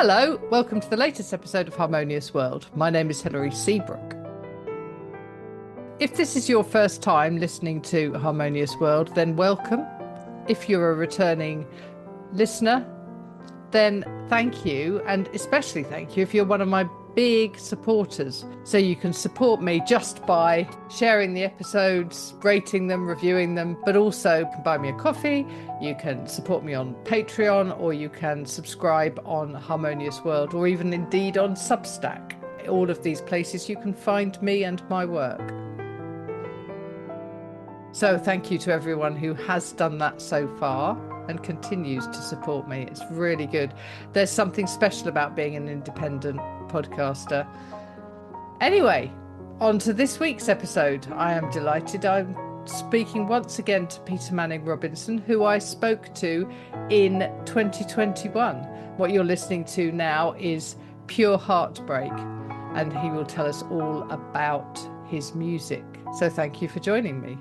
Hello, welcome to the latest episode of Harmonious World. My name is Hilary Seabrook. If this is your first time listening to Harmonious World, then welcome. If you're a returning listener, then thank you, and especially thank you if you're one of my big supporters. So you can support me just by sharing the episodes, rating them, reviewing them, but also buy me a coffee. You can support me on Patreon, or you can subscribe on Harmonious World, or even indeed on Substack. All of these places you can find me and my work. So thank you to everyone who has done that so far and continues to support me. It's really good. There's something special about being an independent podcaster. Anyway, on to this week's episode. I am delighted. I'm speaking once again to Peter Manning Robinson, who I spoke to in 2021. What you're listening to now is Pure Heartbreak, and he will tell us all about his music. So thank you for joining me.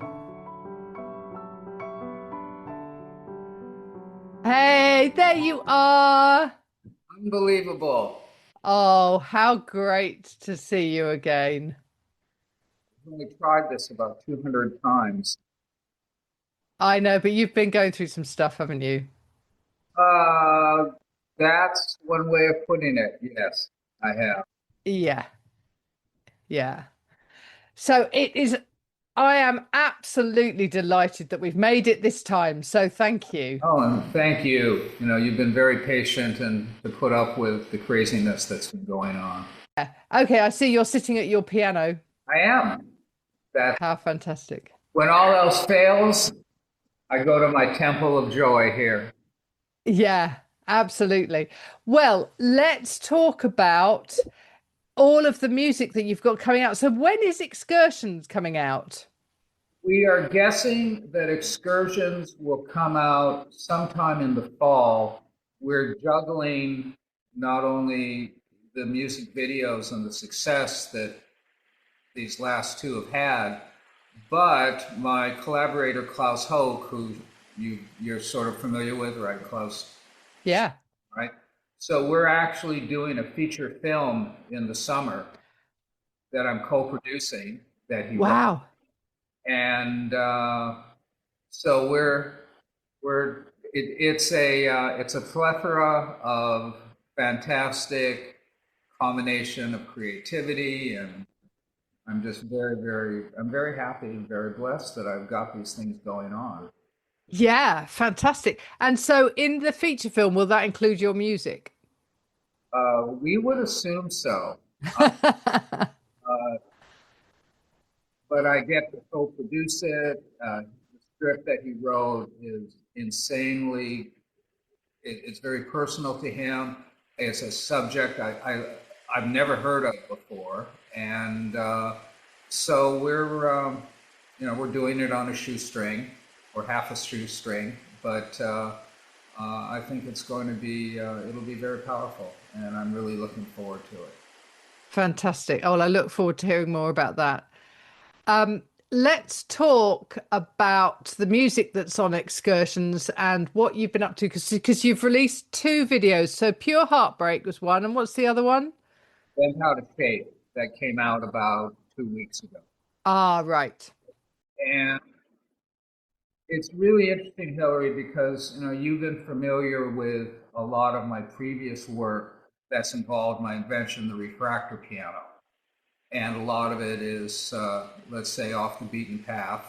Hey, there you are. Unbelievable. Oh, how great to see you again. I've only tried this about 200 times. I know, but you've been going through some stuff, haven't you? Uh, that's one way of putting it. Yes, I have. Yeah, yeah. So I am absolutely delighted that we've made it this time. So thank you. Oh, and thank you. You've been very patient and to put up with the craziness that's been going on. Yeah. Okay, I see you're sitting at your piano. I am. That How fantastic. when all else fails, I go to my temple of joy here. Yeah, absolutely. Well, let's talk about all of the music that you've got coming out. So when is Excursions coming out? We are guessing that Excursions will come out sometime in the fall. We're juggling not only the music videos and the success that these last two have had, but my collaborator Klaus Hoke, who you're sort of familiar with, right, Klaus? Yeah. Right? So we're actually doing a feature film in the summer that I'm co-producing that he wrote. Wow. And so it's a plethora of fantastic combination of creativity, and I'm just I'm very happy and very blessed that I've got these things going on. Yeah, fantastic. And so in the feature film, will that include your music? We would assume so. But I get to co-produce it. The script that he wrote is it's very personal to him. It's a subject I've never heard of before. And so we're doing it on a shoestring or half a shoestring, but I think it's going to be, it'll be very powerful, and I'm really looking forward to it. Fantastic. Oh, well, I look forward to hearing more about that. Let's talk about the music that's on Excursions and what you've been up to, because you've released two videos. So Pure Heartbreak was one, and what's the other one? Bent Out of Shape that came out about 2 weeks ago. Ah, right. And it's really interesting, Hilary, because you've been familiar with a lot of my previous work that's involved my invention, the refractor piano. And a lot of it is, let's say, off the beaten path.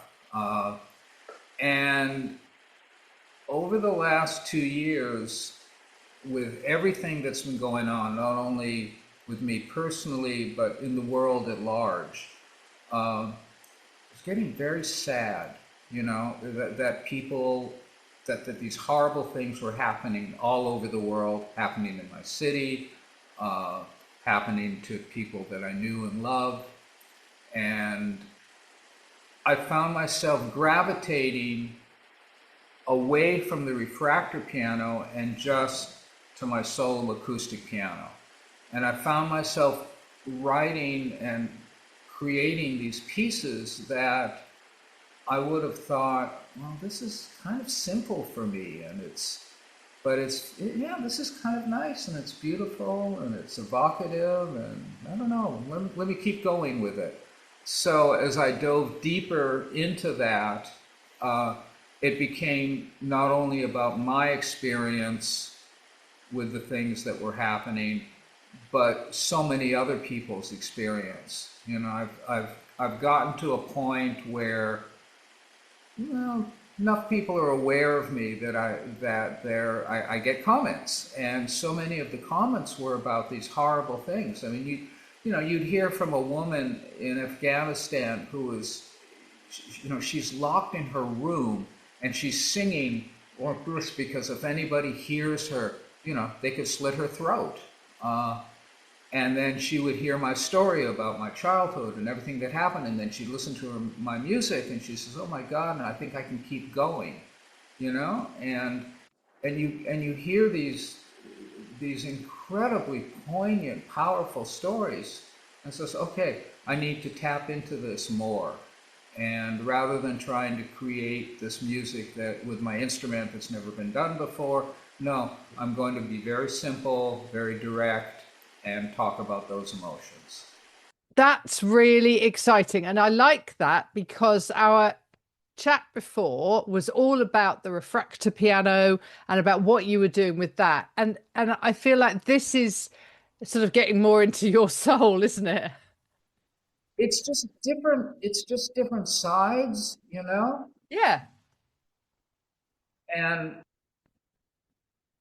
And over the last 2 years, with everything that's been going on, not only with me personally, but in the world at large, it's getting very sad, that people, that these horrible things were happening all over the world, happening in my city, happening to people that I knew and loved. And I found myself gravitating away from the refractor piano and just to my solo acoustic piano. And I found myself writing and creating these pieces that I would have thought, well, this is kind of simple for me, and but yeah, this is kind of nice and it's beautiful and it's evocative and I don't know, let me keep going with it. So as I dove deeper into that, uh, it became not only about my experience with the things that were happening, but so many other people's experience. You know, I've gotten to a point where, well, enough people are aware of me that I get comments, and so many of the comments were about these horrible things. I mean, you'd hear from a woman in Afghanistan who is, she's locked in her room and she's singing or this because if anybody hears her, they could slit her throat. And then she would hear my story about my childhood and everything that happened, and then she'd listen to my music, and she says, "Oh my God, and I think I can keep going," and you hear these incredibly poignant, powerful stories, and says, "Okay, I need to tap into this more." And rather than trying to create this music that with my instrument that's never been done before, no, I'm going to be very simple, very direct, and talk about those emotions. That's really exciting. And I like that because our chat before was all about the refractor piano and about what you were doing with that. And I feel like this is sort of getting more into your soul, isn't it? It's just different sides, Yeah. and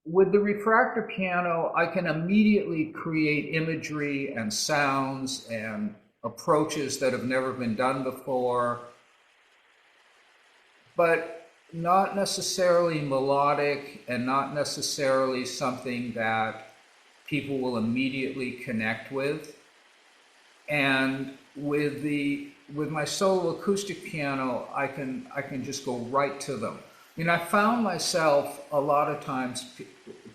with the refractor piano, I can immediately create imagery and sounds and approaches that have never been done before, but not necessarily melodic and not necessarily something that people will immediately connect with. And with my solo acoustic piano, I can just go right to them. I mean, I found myself a lot of times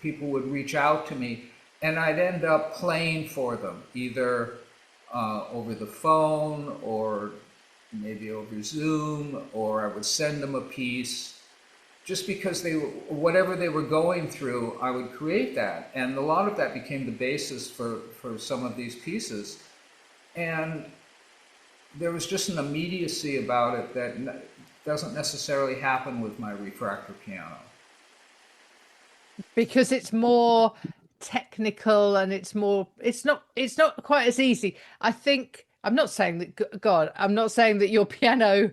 people would reach out to me, and I'd end up playing for them either over the phone or maybe over Zoom, or I would send them a piece just because whatever they were going through, I would create that, and a lot of that became the basis for some of these pieces. And there was just an immediacy about it that doesn't necessarily happen with my refractor piano. Because it's more technical and it's not quite as easy. I think I'm not saying that God, I'm not saying that your piano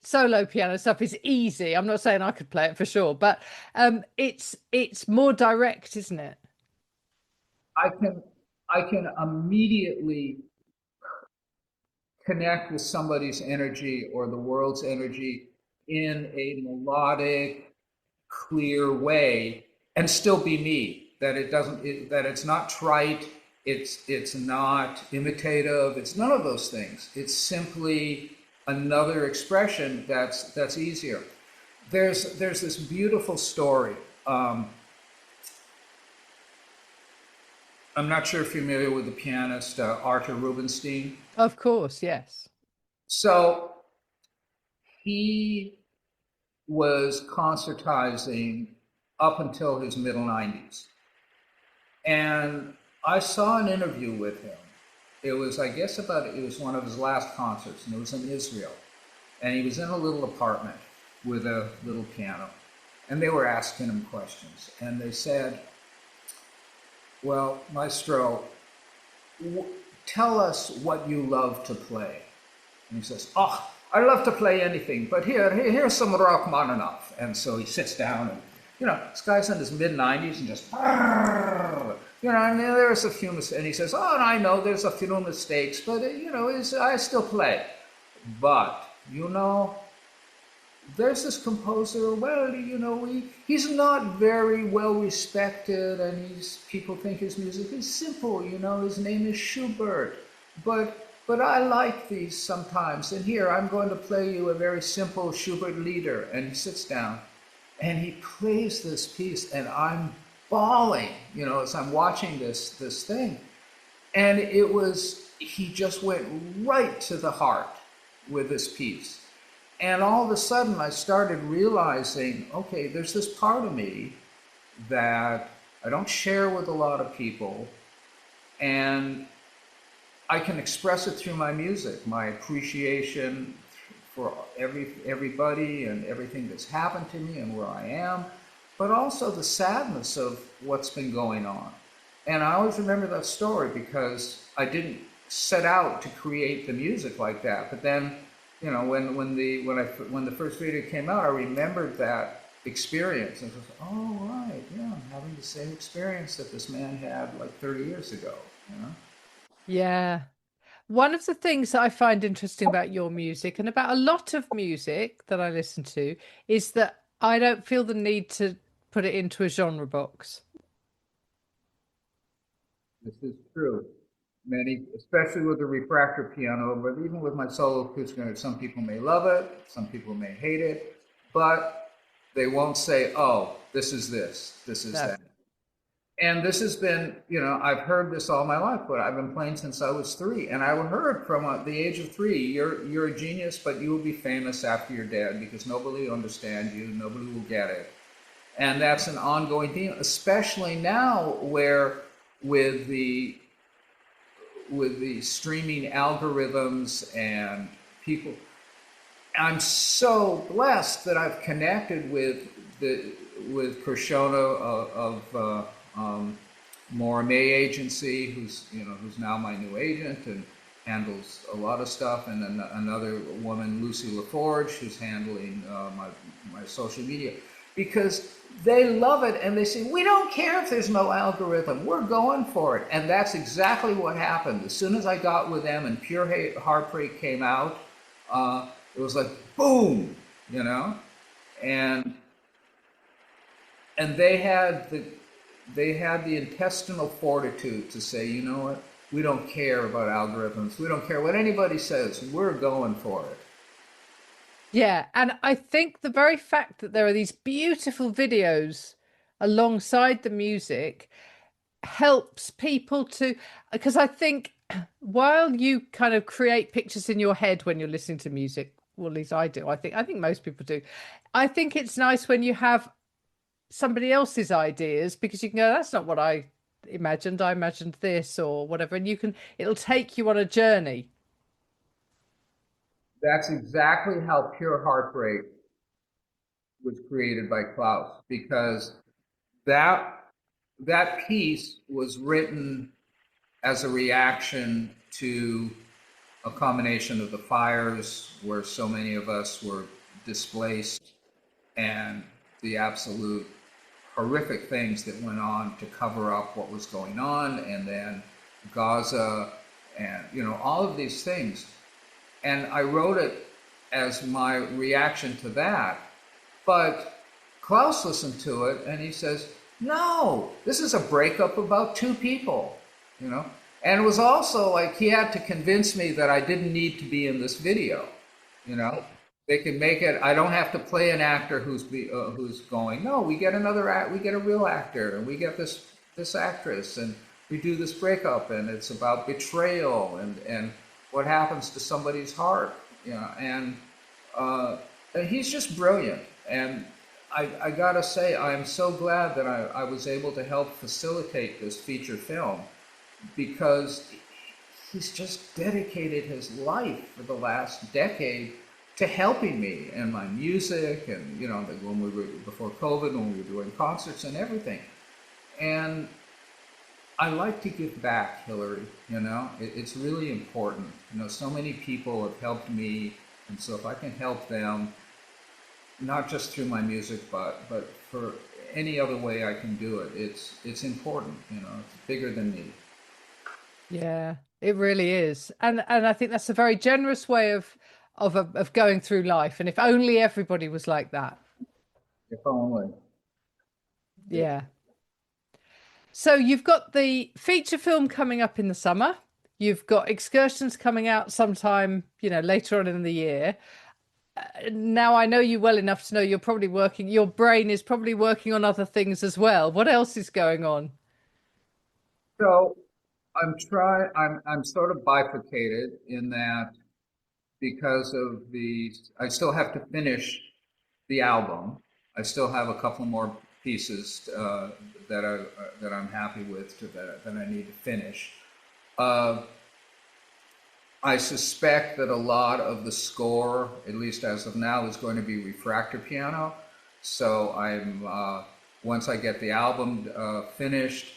solo piano stuff is easy. I'm not saying I could play it for sure, but it's more direct, isn't it? I can I can immediately connect with somebody's energy or the world's energy in a melodic, clear way and still be me. That it's not trite, it's not imitative, it's none of those things. It's simply another expression that's easier. There's this beautiful story. I'm not sure if you're familiar with the pianist Arthur Rubinstein. Of course, yes. So he was concertizing up until his middle 90s. And I saw an interview with him. It was, I guess, it was one of his last concerts, and it was in Israel. And he was in a little apartment with a little piano. And they were asking him questions. And they said, "Well, Maestro, tell us what you love to play." And he says, "Oh, I love to play anything, but here's some Rachmaninoff." And so he sits down and, this guy's in his mid-90s and just, and there's a few mistakes. And he says, "Oh, and I know there's a few mistakes, but, I still play. But, there's this composer, well, he's not very well respected, and people think his music is simple, his name is Schubert, but I like these sometimes, and here, I'm going to play you a very simple Schubert lieder." And he sits down, and he plays this piece, and I'm bawling, as I'm watching this thing. And he just went right to the heart with this piece. And all of a sudden, I started realizing, okay, there's this part of me that I don't share with a lot of people, and I can express it through my music, my appreciation for everybody and everything that's happened to me and where I am, but also the sadness of what's been going on. And I always remember that story because I didn't set out to create the music like that. But then, you know, when the first video came out, I remembered that experience and was, oh right, yeah, I'm having the same experience that this man had like 30 years ago. You know. Yeah. One of the things that I find interesting about your music and about a lot of music that I listen to is that I don't feel the need to put it into a genre box. This is true. Many, especially with the refractor piano, but even with my solo acoustic, some people may love it, some people may hate it, but they won't say, "Oh, this is No. that." And this has been, you know, I've heard this all my life, but I've been playing since I was 3, and I heard from the age of 3, you're a genius, but you will be famous after you're dead because nobody will understand you, nobody will get it, and that's an ongoing theme, especially now where with the with the streaming algorithms and people. I'm so blessed that I've connected with the with Krishona of May Agency, who's now my new agent and handles a lot of stuff, and then another woman, Lucy LaForge, who's handling my social media, because they love it and they say, we don't care if there's no algorithm, we're going for it. And that's exactly what happened. As soon as I got with them and Pure Heartbreak came out, it was like boom, you know, and and they had the intestinal fortitude to say, you know what, we don't care about algorithms, we don't care what anybody says, we're going for it. Yeah, and I think the very fact that there are these beautiful videos alongside the music helps people to, because I think while you kind of create pictures in your head when you're listening to music, well, at least I do. I think most people do. I think it's nice when you have somebody else's ideas because you can go, that's not what I imagined. I imagined this or whatever, and it'll take you on a journey. That's exactly how Pure Heartbreak was created by Klaus, because that that piece was written as a reaction to a combination of the fires where so many of us were displaced and the absolute horrific things that went on to cover up what was going on, and then Gaza, and you know, all of these things. And I wrote it as my reaction to that. But Klaus listened to it and he says, no, this is a breakup about two people, you know? And it was also like he had to convince me that I didn't need to be in this video, you know? They can make it, I don't have to play an actor who's going, no, we get we get a real actor, and we get this actress, and we do this breakup, and it's about betrayal and what happens to somebody's heart, you know, and he's just brilliant. And I gotta say, I'm so glad that I was able to help facilitate this feature film because he's just dedicated his life for the last decade to helping me and my music, and you know, when we were before COVID, when we were doing concerts and everything. And I like to give back, Hilary. You know, it's really important. You know, so many people have helped me, and so if I can help them, not just through my music, but for any other way I can do it, it's important. You know, it's bigger than me. Yeah, it really is. And I think that's a very generous way of going through life. And if only everybody was like that. If only. Yeah. Yeah. So you've got the feature film coming up in the summer. You've got excursions coming out sometime, later on in the year. Now I know you well enough to know you're probably working, your brain is probably working on other things as well. What else is going on? So I'm sort of bifurcated in that because I still have to finish the album. I still have a couple more pieces that I'm happy with that I need to finish. Uh, I suspect that a lot of the score, at least as of now, is going to be refractor piano. So once I get the album finished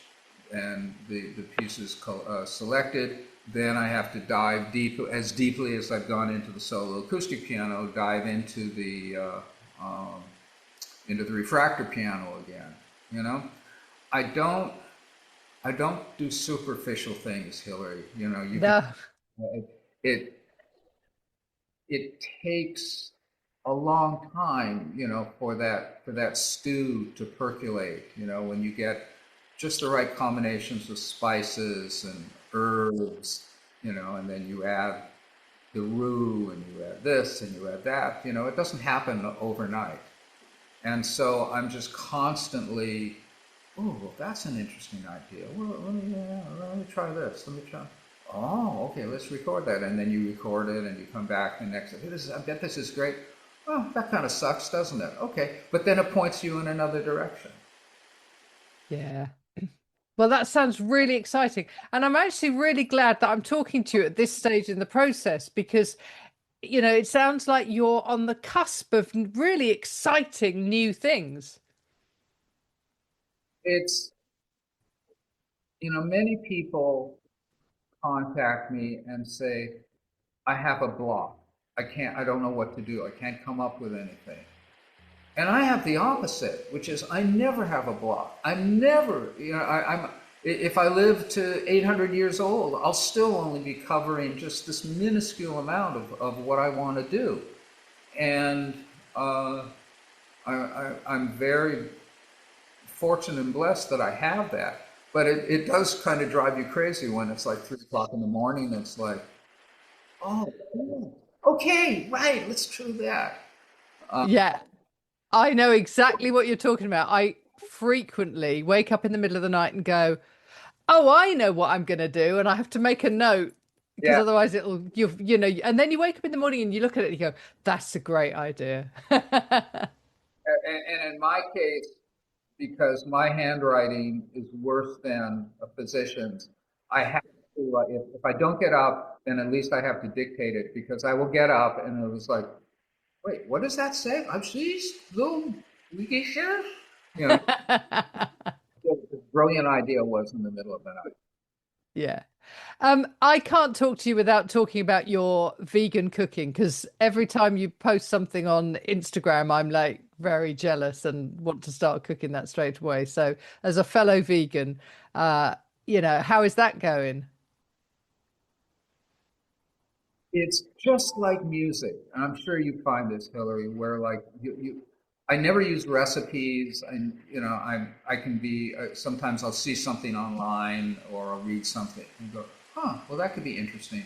and the pieces selected, then I have to dive deep, as deeply as I've gone into the solo acoustic piano, dive into the refractor piano again. You know, I don't I don't do superficial things, Hilary. You know, you can No. it it takes a long time, for that stew to percolate, when you get just the right combinations of spices and herbs, and then you add the roux and you add this and you add that, it doesn't happen overnight. And so I'm just constantly, oh, well, that's an interesting idea. Well, let me try this. Let me try. Oh, okay, let's record that. And then you record it and you come back the next day. I bet this is great. Oh, that kind of sucks, doesn't it? Okay. But then it points you in another direction. Yeah. Well, that sounds really exciting. And I'm actually really glad that I'm talking to you at this stage in the process because, it sounds like you're on the cusp of really exciting new things. It's, many people contact me and say, I have a block. I don't know what to do. I can't come up with anything. And I have the opposite, which is I never have a block. I'm never, if I live to 800 years old, I'll still only be covering just this minuscule amount of what I want to do. And I'm very fortunate and blessed that I have that. But it does kind of drive you crazy when it's like 3 o'clock in the morning. It's like, oh, cool. Okay, right, let's try that. Yeah, I know exactly what you're talking about. I frequently wake up in the middle of the night and go, "Oh, I know what I'm going to do," and I have to make a note because Yeah. otherwise and then you wake up in the morning and you look at it and you go, "That's a great idea." And in my case, because my handwriting is worse than a physician's, I have to, if I don't get up, then at least I have to dictate it because I will get up and it was like, wait, what does that say? I'm she's little leaky sheriff? You know, the brilliant idea was in the middle of the night. Yeah. I can't talk to you without talking about your vegan cooking because every time you post something on Instagram, I'm like very jealous and want to start cooking that straight away. So, as a fellow vegan, uh, how is that going? It's just like music. And I'm sure you find this, Hillary, where like I never use recipes. And, I can be, sometimes I'll see something online or I'll read something and go, huh, well, that could be interesting.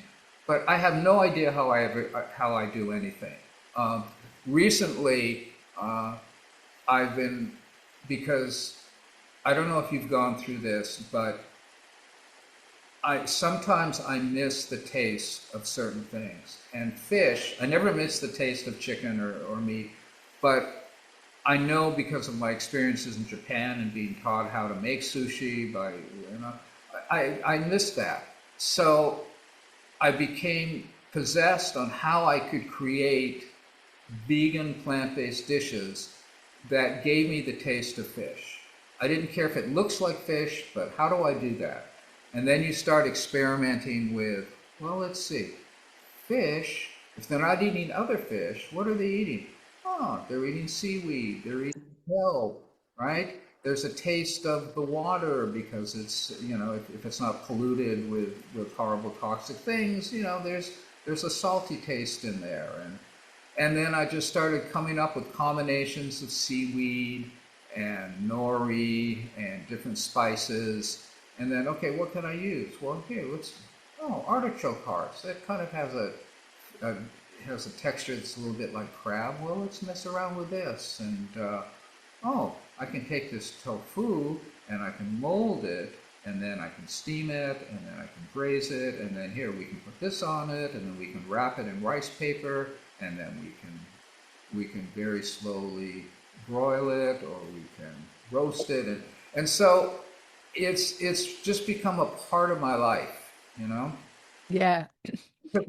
But I have no idea how I do anything. Um, Recently, I've been, because I don't know if you've gone through this, but I sometimes I miss the taste of certain things. And fish, I never miss the taste of chicken or meat, but I know because of my experiences in Japan and being taught how to make sushi I miss that. So I became possessed on how I could create vegan plant-based dishes that gave me the taste of fish. I didn't care if it looks like fish, but how do I do that? And then you start experimenting with, well, let's see, fish, if they're not eating other fish, what are they eating? Oh, they're eating seaweed, they're eating kelp, right? There's a taste of the water because it's, if it's not polluted with horrible toxic things, there's a salty taste in there. And then I just started coming up with combinations of seaweed and nori and different spices. And then, okay, what can I use? Well, here, artichoke hearts. That kind of a has a texture that's a little bit like crab. Well, let's mess around with this. And, I can take this tofu and I can mold it and then I can steam it and then I can braise it and then here we can put this on it and then we can wrap it in rice paper and then we can very slowly broil it or we can roasted, and so it's just become a part of my life, you know. Yeah.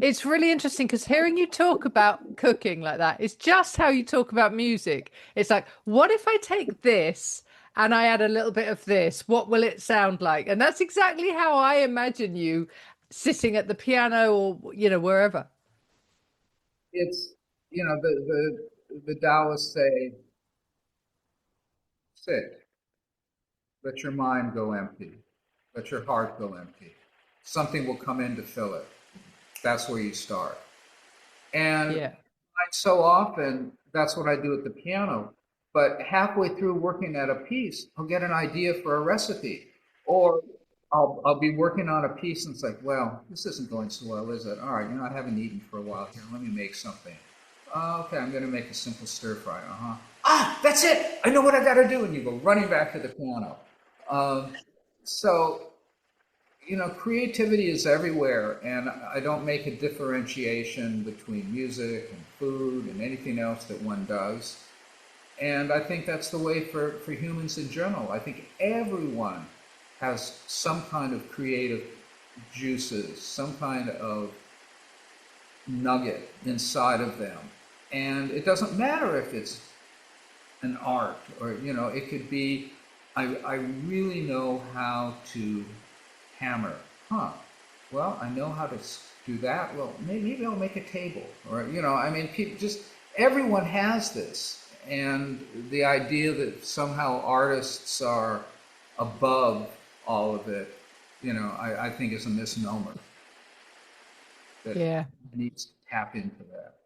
It's really interesting because hearing you talk about cooking like that, it's just how you talk about music. It's like, what if I take this and I add a little bit of this? What will it sound like? And that's exactly how I imagine you sitting at the piano or, wherever. It's the Taoists say, sit, let your mind go empty, let your heart go empty. Something will come in to fill it. That's where you start. And Yeah. so often, that's what I do at the piano. But halfway through working at a piece, I'll get an idea for a recipe. Or I'll be working on a piece and it's like, well, this isn't going so well, is it? All right, I haven't eaten for a while here. Let me make something. Okay, I'm going to make a simple stir fry. Uh-huh. Ah, that's it. I know what I got to do. And you go running back to the piano. Um, so creativity is everywhere, and I don't make a differentiation between music and food and anything else that one does. And I think that's the way for humans in general. I think everyone has some kind of creative juices, some kind of nugget inside of them. And it doesn't matter if it's an art or, it could be, I really know how to hammer. Huh. Well, I know how to do that. Well, maybe I'll make a table. Or, I mean, people just, everyone has this. And the idea that somehow artists are above all of it, I think is a misnomer that Yeah. needs to tap into that.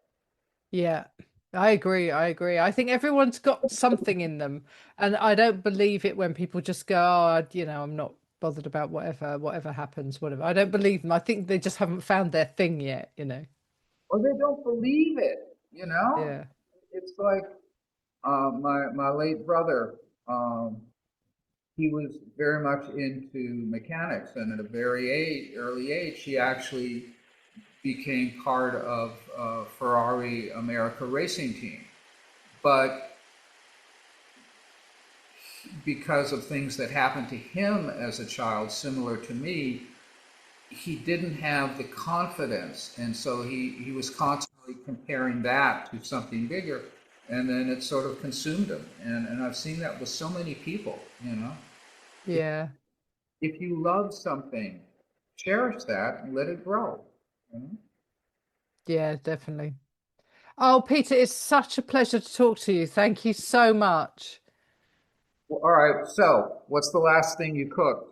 Yeah. I agree. I agree. I think everyone's got something in them. And I don't believe it when people just go, oh, I'm not bothered about whatever happens, whatever. I don't believe them. I think they just haven't found their thing yet. Or they don't believe it. Yeah. It's like my late brother, he was very much into mechanics, and at a very early age, he actually became part of Ferrari America racing team. But because of things that happened to him as a child, similar to me, he didn't have the confidence, and so he was constantly comparing that to something bigger, and then it sort of consumed him. And I've seen that with so many people. Yeah. If you love something, cherish that and let it grow. you know? Yeah, definitely. Oh, Peter, it's such a pleasure to talk to you. Thank you so much. Well, all right, so what's the last thing you cooked?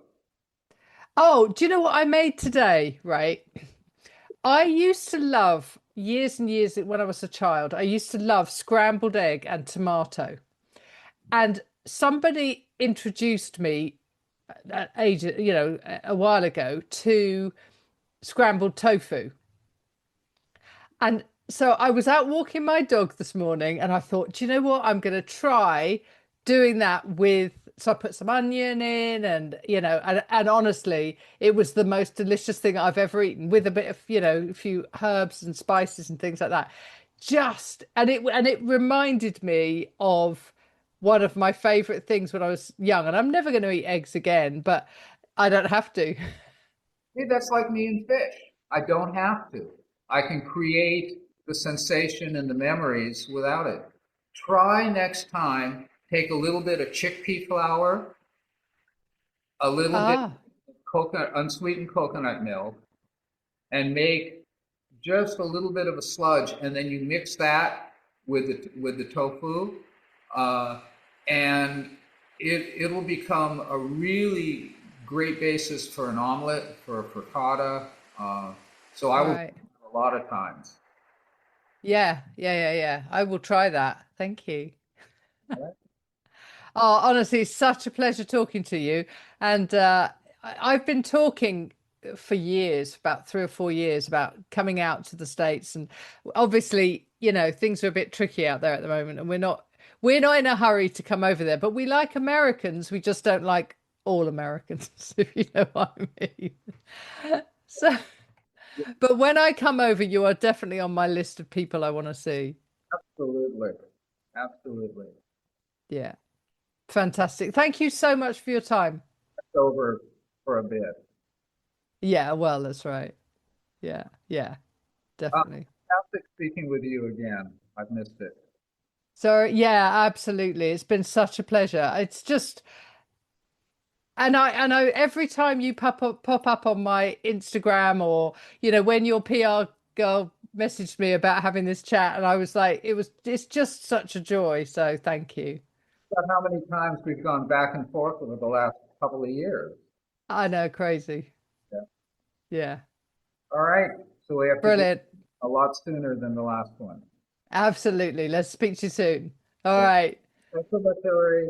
Oh, do you know what I made today? Right. I used to love years and years when I was a child, I used to love scrambled egg and tomato. And somebody introduced me at age, a while ago to scrambled tofu. And so I was out walking my dog this morning and I thought, do you know what? I'm going to try doing that with. So I put some onion in and honestly, it was the most delicious thing I've ever eaten with a bit of, a few herbs and spices and things like that. And it reminded me of one of my favorite things when I was young. And I'm never going to eat eggs again, but I don't have to. Hey, that's like me and fish. I don't have to. I can create the sensation and the memories without it. Try next time, take a little bit of chickpea flour, a little bit Ah, of coconut, unsweetened coconut milk, and make just a little bit of a sludge, and then you mix that with the tofu, uh, and it'll become a really great basis for an omelet, for a frittata. So I will do right. it a lot of times. Yeah, yeah, yeah, yeah. I will try that. Thank you. Oh, honestly, it's such a pleasure talking to you. And I've been talking for years, about 3 or 4 years, about coming out to the States. And obviously, things are a bit tricky out there at the moment, and we're not in a hurry to come over there. But we like Americans. We just don't like all Americans, if you know what I mean. So, but when I come over, you are definitely on my list of people I want to see. Absolutely, absolutely. Yeah. Fantastic. Thank you so much for your time. It's over for a bit. Yeah, well, that's right. Yeah, definitely. Fantastic speaking with you again. I've missed it. So, yeah, absolutely. It's been such a pleasure. It's just, and I know every time you pop up on my Instagram, or, when your PR girl messaged me about having this chat, and I was like, it's just such a joy. So thank you. About how many times we've gone back and forth over the last couple of years. I know, crazy. Yeah. Yeah. All right. So we have to do Brilliant. a lot sooner than the last one. Absolutely. Let's speak to you soon. All Yeah. right. Thanks so much, Hilary.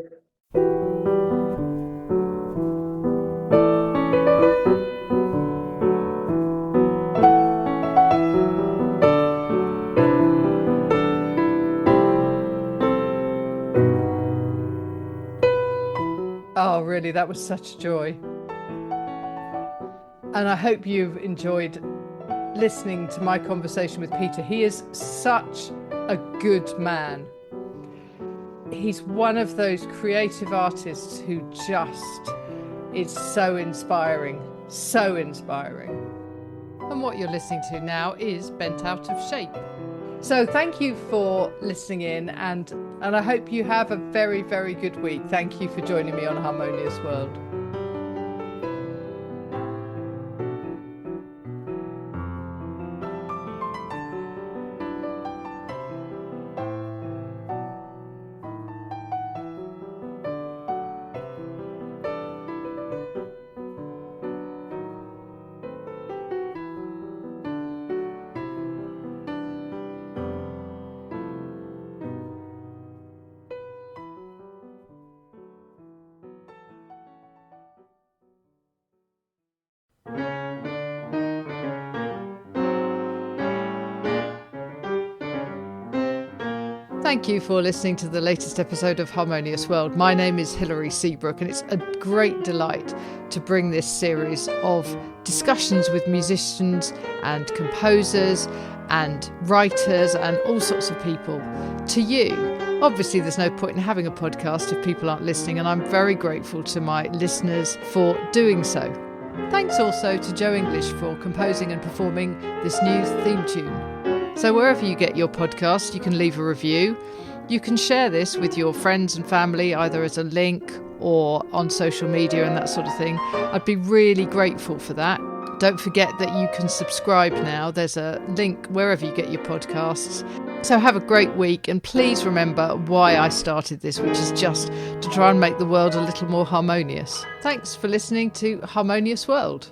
Oh, really, that was such a joy. And I hope you've enjoyed listening to my conversation with Peter. He is such a good man. He's one of those creative artists who just is so inspiring, so inspiring. And what you're listening to now is Bent Out of Shape. So thank you for listening in, and I hope you have a very, very good week. Thank you for joining me on Harmonious World. Thank you for listening to the latest episode of Harmonious World. My name is Hilary Seabrook, and it's a great delight to bring this series of discussions with musicians and composers and writers and all sorts of people to you. Obviously, there's no point in having a podcast if people aren't listening, and I'm very grateful to my listeners for doing so. Thanks also to Joe English for composing and performing this new theme tune. So wherever you get your podcast, you can leave a review. You can share this with your friends and family, either as a link or on social media and that sort of thing. I'd be really grateful for that. Don't forget that you can subscribe now. There's a link wherever you get your podcasts. So have a great week, and please remember why I started this, which is just to try and make the world a little more harmonious. Thanks for listening to Harmonious World.